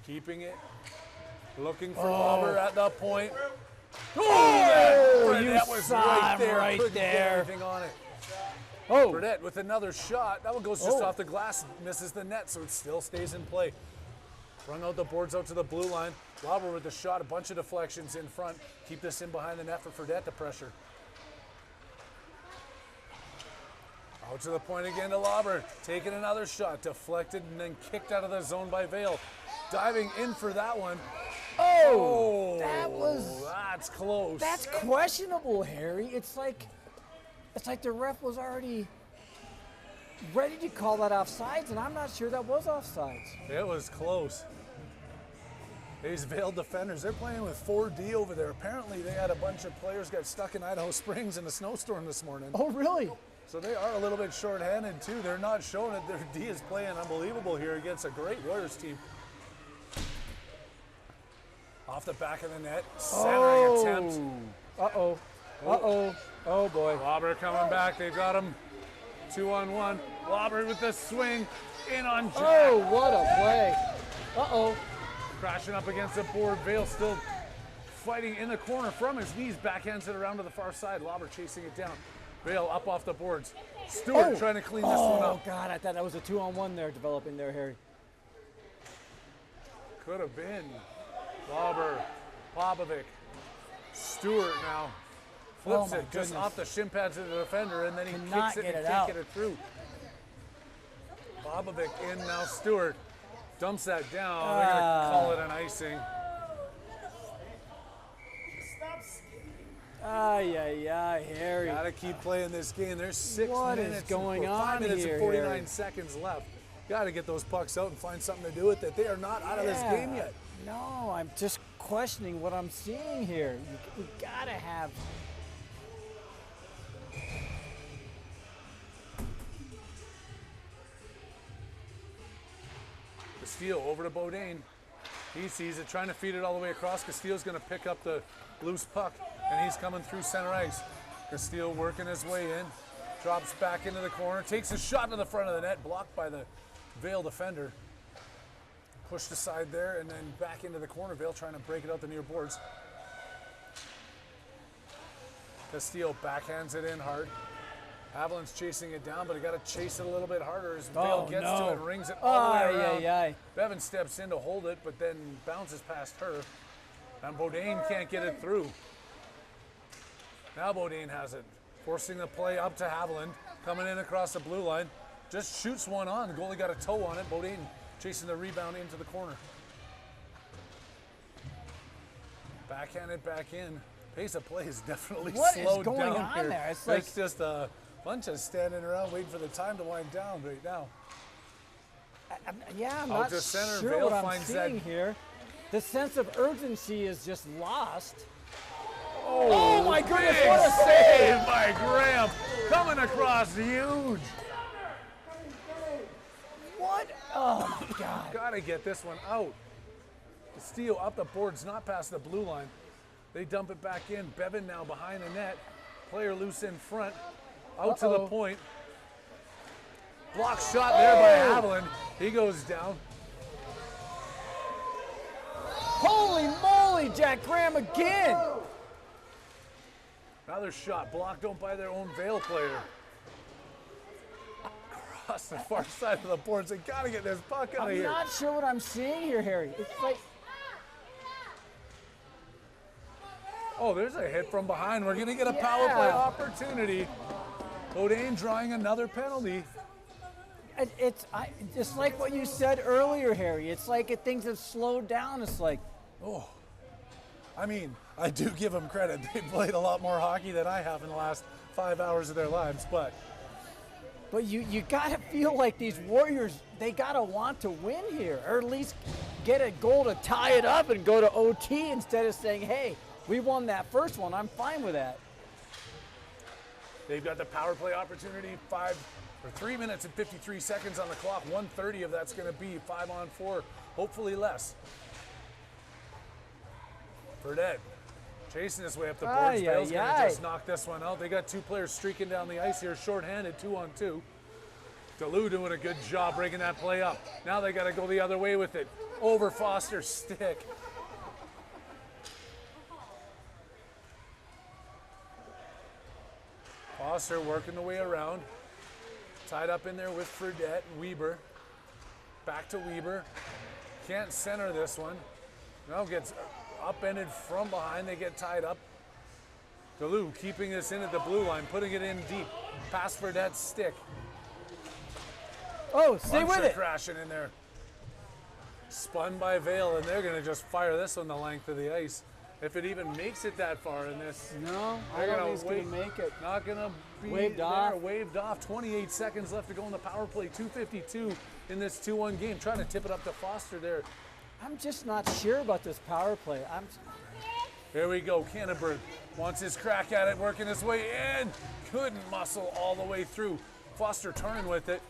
keeping it, looking for Lauber at the point. Fredette was right there. Couldn't get anything on it. Fredette with another shot. That one goes just off the glass, misses the net, so it still stays in play. Run out the boards out to the blue line. Lauber with the shot, a bunch of deflections in front. Keep this in behind the net for Fredette to pressure. Out to the point again to Lauber. Taking another shot, deflected and then kicked out of the zone by Vale. Diving in for that one. That's close. That's questionable, Harry. It's like the ref was already ready to call that offsides, and I'm not sure that was offsides. It was close. These Vale defenders, they're playing with 4D over there. Apparently they had a bunch of players got stuck in Idaho Springs in a snowstorm this morning. Oh, really? So they are a little bit short-handed too. They're not showing it. Their D is playing unbelievable here against a great Warriors team. Off the back of the net, centering attempt. Oh boy. Lauber coming back. They've got him 2-on-1. Lauber with the swing in on Jack. Oh, what a play. Crashing up against the board. Vale still fighting in the corner from his knees. Backhands it around to the far side. Lauber chasing it down. Vale up off the boards. Stewart trying to clean this one up. Oh, God, I thought that was a 2-on-1 there developing there, Harry. Could have been. Lauber, Popovic, Stewart now flips it just off the shin pads of the defender, and then he kicks it and can't get it through. Popovic in now. Stewart dumps that down. They're gonna call it an icing. Harry. Gotta keep playing this game. There's 6 What minutes. is going on 5 minutes here, and 49 Harry? seconds left. Gotta get those pucks out and find something to do with it. They are not out of this game yet. No, I'm just questioning what I'm seeing here. We gotta have. Castillo over to Bodine. He sees it, trying to feed it all the way across. Castillo's going to pick up the loose puck, and he's coming through center ice. Castillo working his way in, drops back into the corner, takes a shot to the front of the net, blocked by the Vale defender. Pushed aside there, and then back into the corner. Vale trying to break it out the near boards. Castillo backhands it in hard. Haviland's chasing it down, but he got to chase it a little bit harder as Vale gets to it and rings it all the way around. Bevan steps in to hold it, but then bounces past her. And Bodine can't get it through. Now Bodine has it, forcing the play up to Haviland, coming in across the blue line. Just shoots one on. The goalie got a toe on it. Bodine chasing the rebound into the corner. Backhanded back in. Pace of play is definitely slowed down here. What is going on there? It's like it's just a bunch of standing around waiting for the time to wind down right now. I'm not to center, sure Vale what I'm finds seeing that- here. The sense of urgency is just lost. Oh my goodness, Big what a save by Graham. Coming across huge. What? Oh my God. Gotta get this one out. Castillo up the boards, not past the blue line. They dump it back in. Bevan now behind the net. Player loose in front. Out to the point. Block shot there by Haviland. He goes down. Holy moly, Jack Graham again. Another shot blocked out by their own Vale player. Across the far side of the boards. They got to get this puck out of I'm here. not sure what I'm seeing here, Harry. It's like, Oh, there's a hit from behind. We're going to get a power play Yeah. opportunity. Bodine drawing another penalty. it's like what you said earlier, Harry. It's like things have slowed down. It's like, I mean, I do give them credit. They played a lot more hockey than I have in the last 5 hours of their lives, but you gotta feel like these Warriors, they gotta want to win here, or at least get a goal to tie it up and go to OT instead of saying, hey, we won that first one. I'm fine with that. they've got the power play opportunity. 3 minutes and 53 seconds on the clock. 1:30 of that's going to be 5-on-4, hopefully less. Burdette chasing his way up the boards. Vale's going to just knock this one out. They got two players streaking down the ice here, shorthanded, 2-on-2. Delu doing a good job breaking that play up. Now they got to go the other way with it. Over Foster's stick. Foster working the way around. Tied up in there with Fredette and Weber. Back to Weber. Can't center this one. Now gets upended from behind. They get tied up. Delu keeping this in at the blue line, putting it in deep. Past Fredette's stick. Oh, stay with it. Crashing in there. Spun by Vale, and they're going to just fire this on the length of the ice. If it even makes it that far in this. No, I don't think it's going to make it. Not going to be Waved there. off. Waved off. 28 seconds left to go in the power play. 2:52 in this 2-1 game. Trying to tip it up to Foster there. I'm just not sure about this power play. Here we go. Canterbury wants his crack at it, working his way in. Couldn't muscle all the way through. Foster turning with it.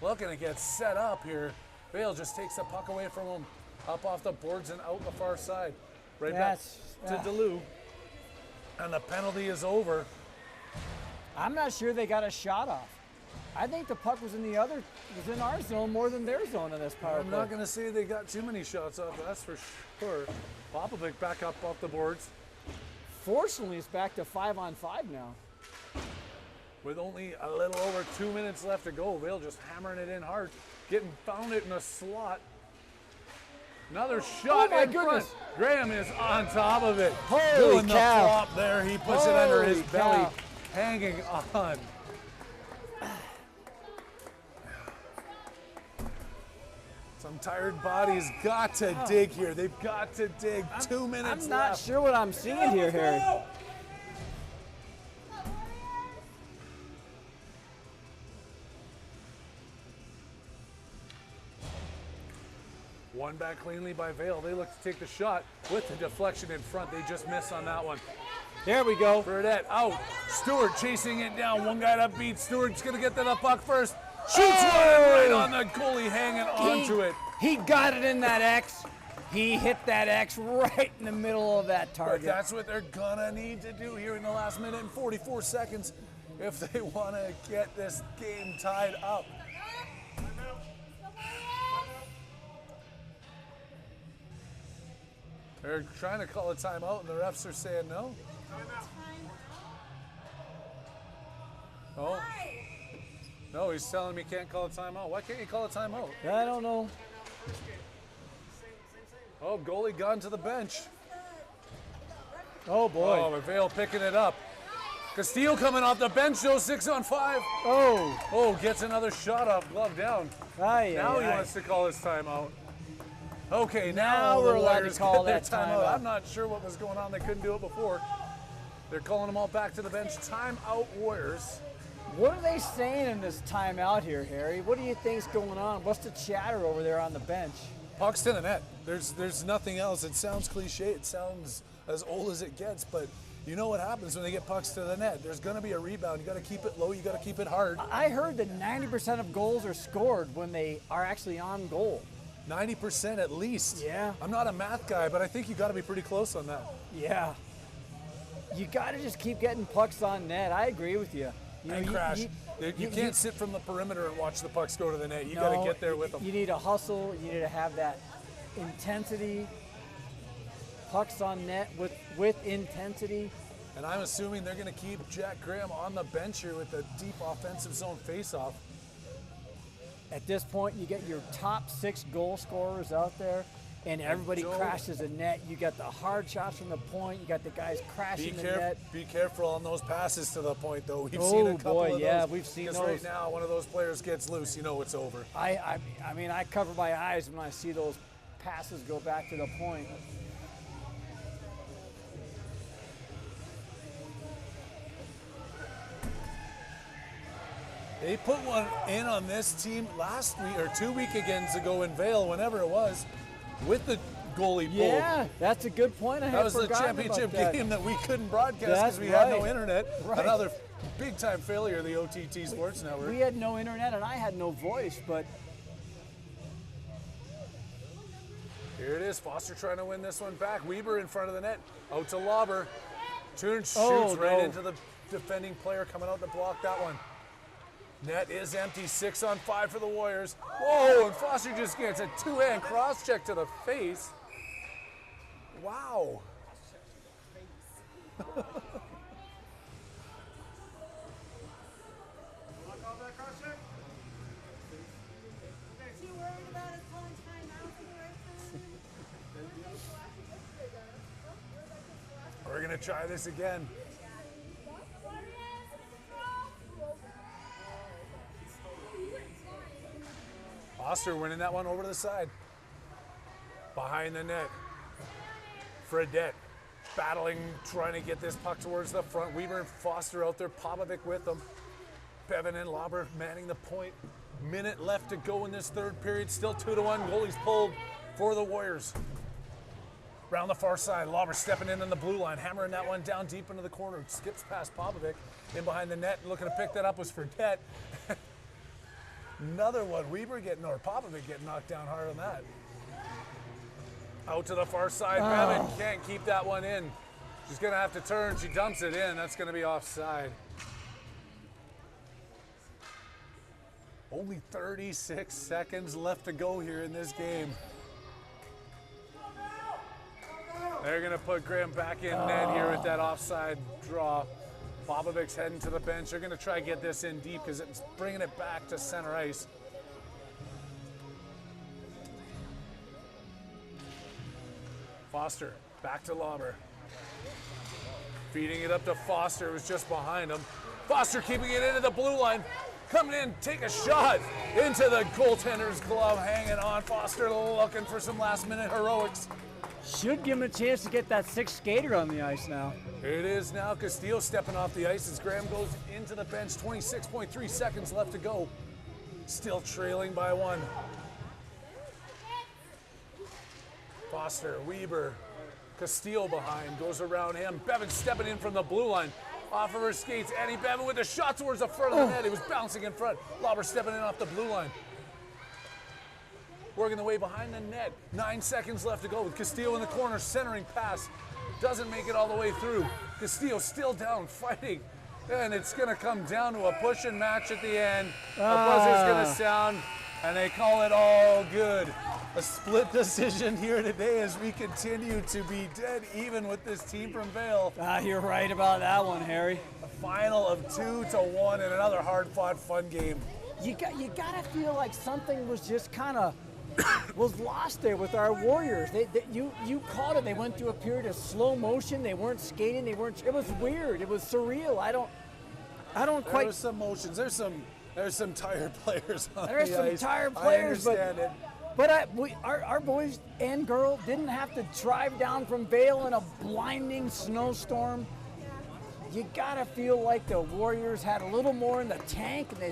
Looking to get set up here. Vale just takes the puck away from him. Up off the boards and out the far side. Right back to Delu. And the penalty is over. I'm not sure they got a shot off. I think the puck was in our zone more than their zone in this power I'm play. not going to say they got too many shots off, that's for sure. Popovic back up off the boards. Fortunately, it's back to 5-on-5 now. With only a little over 2 minutes left to go, Vale just hammering it in hard. Getting found it in a slot. Another shot my in front. goodness. Graham is on top of it. Holy Doing cow. the flop there. He puts it under his Holy belly, cow. hanging on. Some tired bodies got to dig here. They've got to dig. 2 minutes I'm not left. sure what I'm seeing here, Harry. One back cleanly by Vale. They look to take the shot with the deflection in front. They just miss on that one. There we go. Burdette out. Stewart chasing it down. One guy to beat. Stewart's going to get to the puck first. Shoots one right on the goalie, hanging onto it. He got it in that X. He hit that X right in the middle of that But target. that's what they're going to need to do here in the last minute and 44 seconds if they want to get this game tied up. They're trying to call a timeout, and the refs are saying no. Oh. No, he's telling me can't call a timeout. Why can't you call a timeout? I don't know. Oh, goalie gone to the bench. Oh, boy. Oh, Vale picking it up. Castillo coming off the bench, though, 6-on-5. Oh. Oh, gets another shot off, glove down. Now he wants to call his timeout. Okay, now we're the allowed to Warriors call get that their timeout. timeout. I'm not sure what was going on. They couldn't do it before. They're calling them all back to the bench. Timeout, Warriors. What are they saying in this timeout here, Harry? What do you think's going on? What's the chatter over there on the bench? Pucks to the net. There's nothing else. It sounds cliche. It sounds as old as it gets, but you know what happens when they get pucks to the net. There's going to be a rebound. You got to keep it low. You got to keep it hard. I heard that 90% of goals are scored when they are actually on goal. 90% at least. Yeah. I'm not a math guy, but I think you got to be pretty close on that. Yeah. You got to just keep getting pucks on net. I agree with you. And crash. You can't sit from the perimeter and watch the pucks go to the net. You got to get there with them. You need to hustle. You need to have that intensity. pucks on net with intensity. And I'm assuming they're going to keep Jack Graham on the bench here with a deep offensive zone faceoff. At this point, you get your top 6 goal scorers out there, and everybody crashes the net. You got the hard shots from the point. You got the guys crashing the net. Be careful on those passes to the point, though. We've seen a couple of those. Yeah, we've seen those. Because right now, one of those players gets loose, you know it's over. I mean, I cover my eyes when I see those passes go back to the point. They put one in on this team last week or 2 weekends ago in Vail, whenever it was, with the goalie pulled. Yeah, that's a good point. That was the championship game that we couldn't broadcast because we had no internet. Right. Another big-time failure of the OTT Sports Network. We had no internet and I had no voice, but here it is. Foster trying to win this one back. Weber in front of the net. Out to Lauber. Shoots right into the defending player coming out to block that one. Net is empty. 6-on-5 for the Warriors. Whoa, and Foster just gets a two-hand cross-check to the face. Wow. We're going to try this again. Foster winning that one over to the side. Behind the net. Fredette battling, trying to get this puck towards the front. Weber and Foster out there. Popovic with them. Bevan and Lauber manning the point. Minute left to go in this third period. Still 2-1. Goalies pulled for the Warriors. Round the far side. Lauber stepping in on the blue line. Hammering that one down deep into the corner. Skips past Popovic. In behind the net. Looking to pick that up was Fredette. Another one. Weber Popovic getting knocked down hard on that. Out to the far side. Bevan can't keep that one in. She's going to have to turn. She dumps it in. That's going to be offside. Only 36 seconds left to go here in this game. They're going to put Graham back in net here with that offside draw. Popovic's heading to the bench. They're going to try to get this in deep because it's bringing it back to center ice. Foster back to Lauber. Feeding it up to Foster, who's just behind him. Foster keeping it into the blue line. Coming in, take a shot into the goaltender's glove, hanging on. Foster looking for some last-minute heroics. Should give him a chance to get that 6th skater on the ice now. Here it is now. Castillo stepping off the ice as Graham goes into the bench. 26.3 seconds left to go. Still trailing by 1. Foster, Weber, Castillo behind, goes around him. Bevan stepping in from the blue line. Off of her skates, Annie Bevan with a shot towards the front of the net. He was bouncing in front. Lauber stepping in off the blue line. Working the way behind the net. 9 seconds left to go with Castillo in the corner, centering pass. Doesn't make it all the way through. Castillo still down, fighting. And it's going to come down to a push and match at the end. A buzzer's going to sound, and they call it all good. A split decision here today as we continue to be dead even with this team from Vail. You're right about that one, Harry. A final of 2-1 in another hard-fought, fun game. You gotta feel like something was just kind of was lost there with our Warriors. You called it. They went through a period of slow motion. They weren't skating. It was weird. It was surreal. I don't quite. There's some motions. There's some tired players on There's the some ice. tired players, I understand it. But our boys and girl didn't have to drive down from Vail in a blinding snowstorm. You gotta feel like the Warriors had a little more in the tank, and they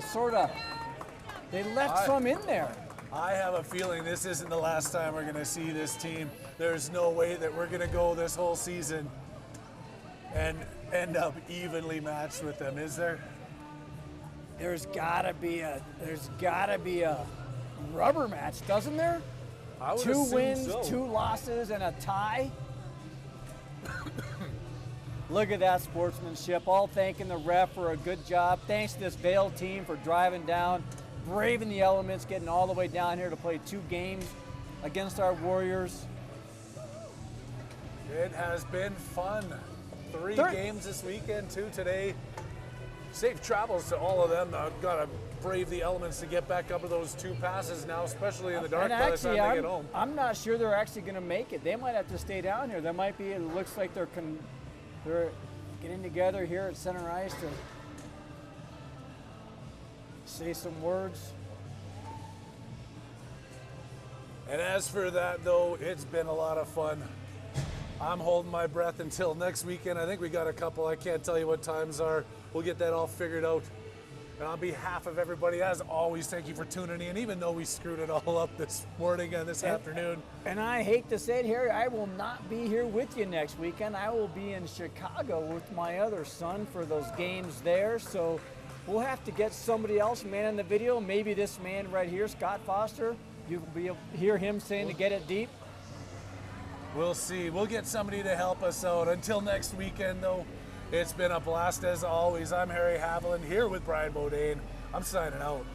left some in there. I have a feeling this isn't the last time we're going to see this team. There's no way that we're going to go this whole season and end up evenly matched with them, is there? There's gotta be a rubber match, doesn't there? I would 2 assume wins, so. 2 losses, and a tie. Look at that sportsmanship. All thanking the ref for a good job. Thanks to this Vail team for driving down, braving the elements, getting all the way down here to play 2 games against our Warriors. It has been fun. Three Third. games this weekend, two today. Safe travels to all of them. Got to brave the elements to get back up to those 2 passes now, especially in the dark And by the actually, time they get home. I'm not sure they're actually going to make it. They might have to stay down here. There might be. It looks like they're getting together here at center ice to say some words. And as for that, though, it's been a lot of fun. I'm holding my breath until next weekend. I think we got a couple. I can't tell you what times are. We'll get that all figured out. And on behalf of everybody, as always, thank you for tuning in, even though we screwed it all up this morning and this afternoon. And I hate to say it here, I will not be here with you next weekend. I will be in Chicago with my other son for those games there. So we'll have to get somebody else man in the video. Maybe this man right here, Scott Foster. You'll be able to hear him saying to get it deep. We'll see. We'll get somebody to help us out. Until next weekend, though, it's been a blast as always. I'm Harry Haviland here with Brian Bodine. I'm signing out.